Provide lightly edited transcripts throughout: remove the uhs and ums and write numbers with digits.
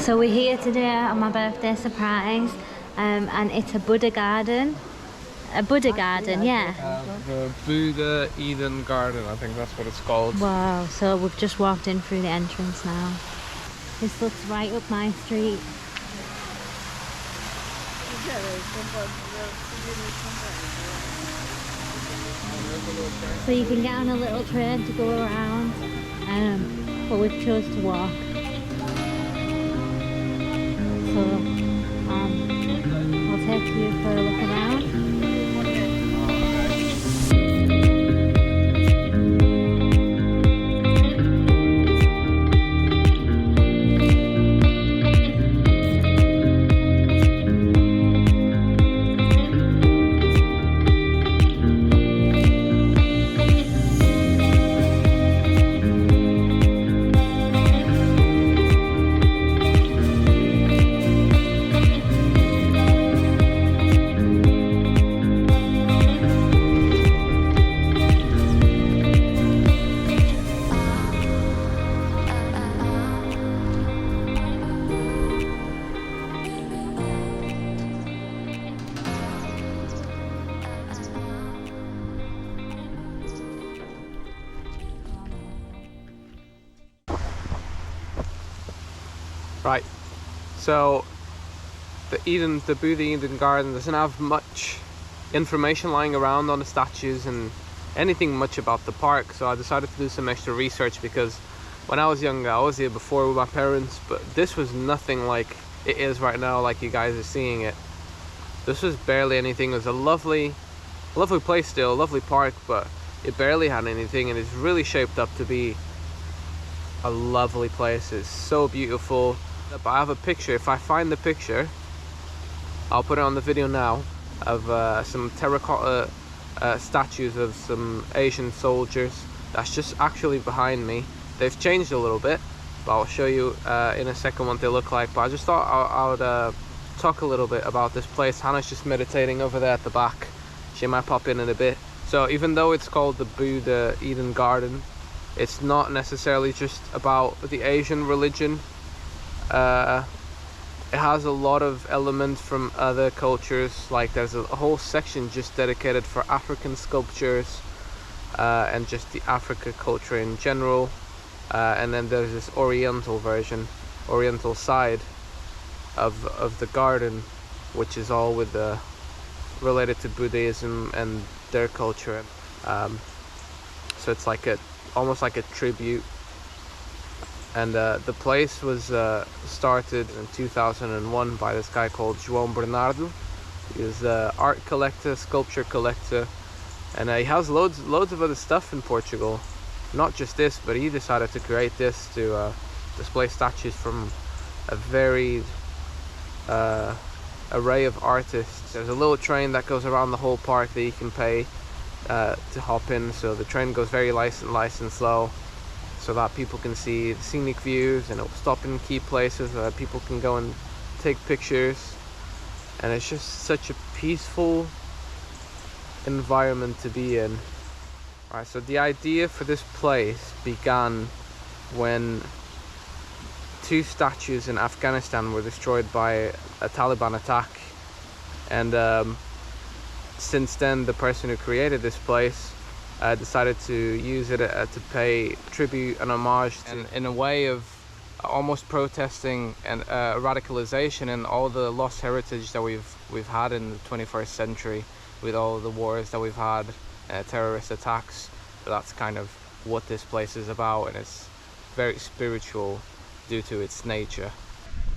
So we're here today on my birthday surprise, and it's a Buddha garden. A Buddha garden, yeah. The Buddha Eden Garden, I think that's what it's called. Wow, so we've just walked in through the entrance now. This looks right up my street. So you can get on a little train to go around, but we've chose to walk. So I'll take you for a look around. Right, so the Buddha Eden Garden doesn't have much information lying around on the statues and anything much about the park, so I decided to do some extra research because when I was younger I was here before with my parents, but this was nothing like it is right now, like you guys are seeing it. This was barely anything. It was a lovely place still, a lovely park, but it barely had anything, and it's really shaped up to be a lovely place. It's so beautiful. But I have a picture. If I find the picture, I'll put it on the video now, of some terracotta statues of some Asian soldiers. That's just actually behind me. They've changed a little bit, but I'll show you in a second what they look like. But I just thought I would talk a little bit about this place. Hannah's just meditating over there at the back. She might pop in a bit. So even though it's called the Buddha Eden Garden, it's not necessarily just about the Asian religion. It has a lot of elements from other cultures. Like there's a whole section just dedicated for African sculptures and just the Africa culture in general. And then there's this oriental side of the garden, which is all with related to Buddhism and their culture. So it's like almost like a tribute. And the place was started in 2001 by this guy called João Bernardo. He's an art collector, sculpture collector, and he has loads of other stuff in Portugal. Not just this, but he decided to create this to display statues from a varied array of artists. There's a little train that goes around the whole park that you can pay to hop in, so the train goes very nice and slow, so that people can see the scenic views, and it'll stop in key places where people can go and take pictures. And it's just such a peaceful environment to be in. Alright, so the idea for this place began when 2 statues in Afghanistan were destroyed by a Taliban attack, and since then the person who created this place decided to use it to pay tribute and homage and in a way of almost protesting and radicalization and all the lost heritage that we've had in the 21st century with all the wars that we've had, terrorist attacks. But that's kind of what this place is about, and it's very spiritual due to its nature.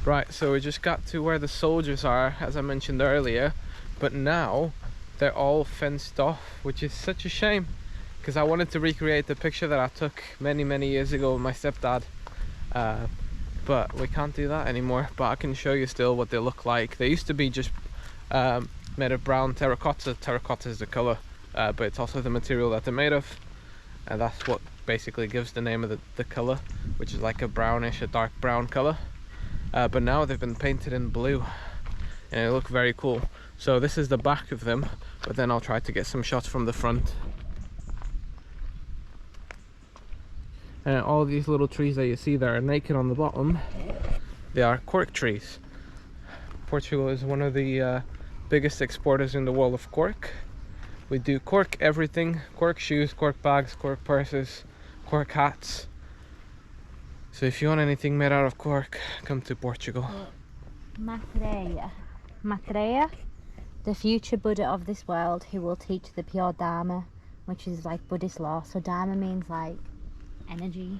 Right, so we just got to where the soldiers are, as I mentioned earlier, but now they're all fenced off, which is such a shame, because I wanted to recreate the picture that I took many years ago with my stepdad, but we can't do that anymore. But I can show you still what they look like. They used to be just made of brown terracotta. Terracotta is the color, but it's also the material that they're made of, and that's what basically gives the name of the color, which is like a brownish, a dark brown color. But now they've been painted in blue, and they look very cool. So this is the back of them, but then I'll try to get some shots from the front. And all these little trees that you see that are naked on the bottom, They are cork trees. Portugal is one of the biggest exporters in the world of cork. We do cork everything: cork shoes, cork bags, cork purses, cork hats. So if you want anything made out of cork, come to Portugal. Maitreya, the future Buddha of this world, who will teach the pure Dharma, which is like Buddhist law. So Dharma means like energy.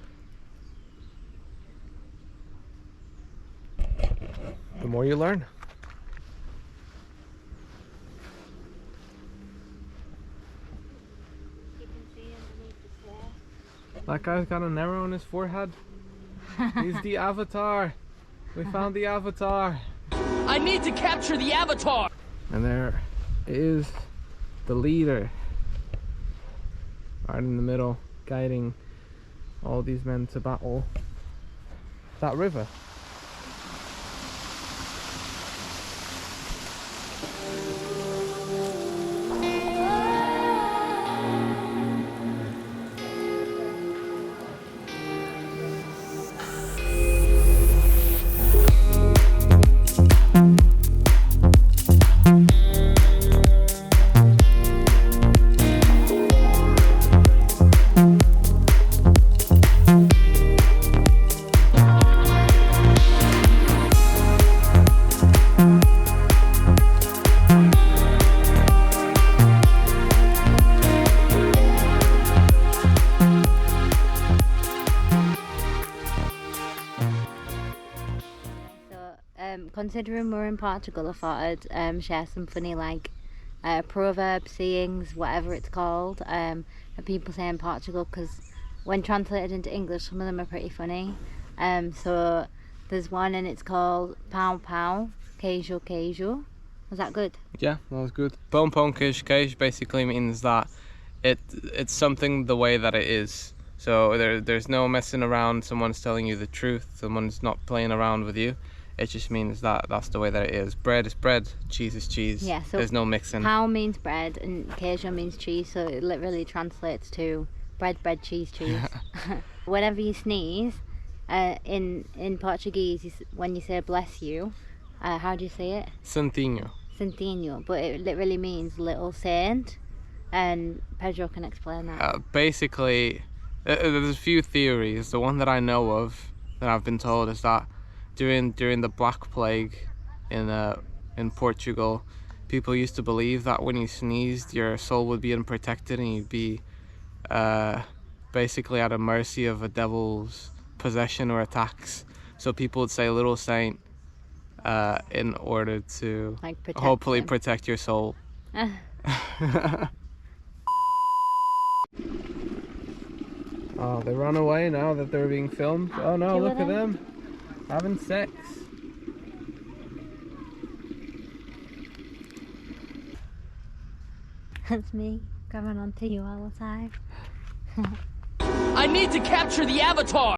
The more you learn. You can see underneath the stair. That guy's got an arrow on his forehead. He's the avatar. We found the avatar. I need to capture the avatar! And there is the leader, right in the middle, guiding all these men to battle that river. Considering we're in Portugal, I thought I'd share some funny like proverbs, sayings, whatever it's called, that people say in Portugal, because when translated into English, some of them are pretty funny. So there's one and it's called pão pão, queijo queijo. Was that good? Yeah, that was good. Pão pão queijo queijo basically means that it's something the way that it is. So there's no messing around. Someone's telling you the truth. Someone's not playing around with you. It just means that that's the way that it is. Bread is bread, cheese is cheese. Yeah, so there's no mixing. Pão means bread and queijo means cheese, so it literally translates to bread, bread, cheese, cheese. Whenever you sneeze, in Portuguese, when you say bless you, how do you say it? Santinho. Santinho, but it literally means little saint, and Pedro can explain that. Basically, there's a few theories. The one that I know of, that I've been told, is that during the Black Plague in Portugal, people used to believe that when you sneezed, your soul would be unprotected and you'd be basically at a mercy of a devil's possession or attacks. So people would say "Little Saint" in order to hopefully protect your soul. Oh, they run away now that they're being filmed. Oh no, look at them having sex. That's me coming on to you all the time. I need to capture the avatar!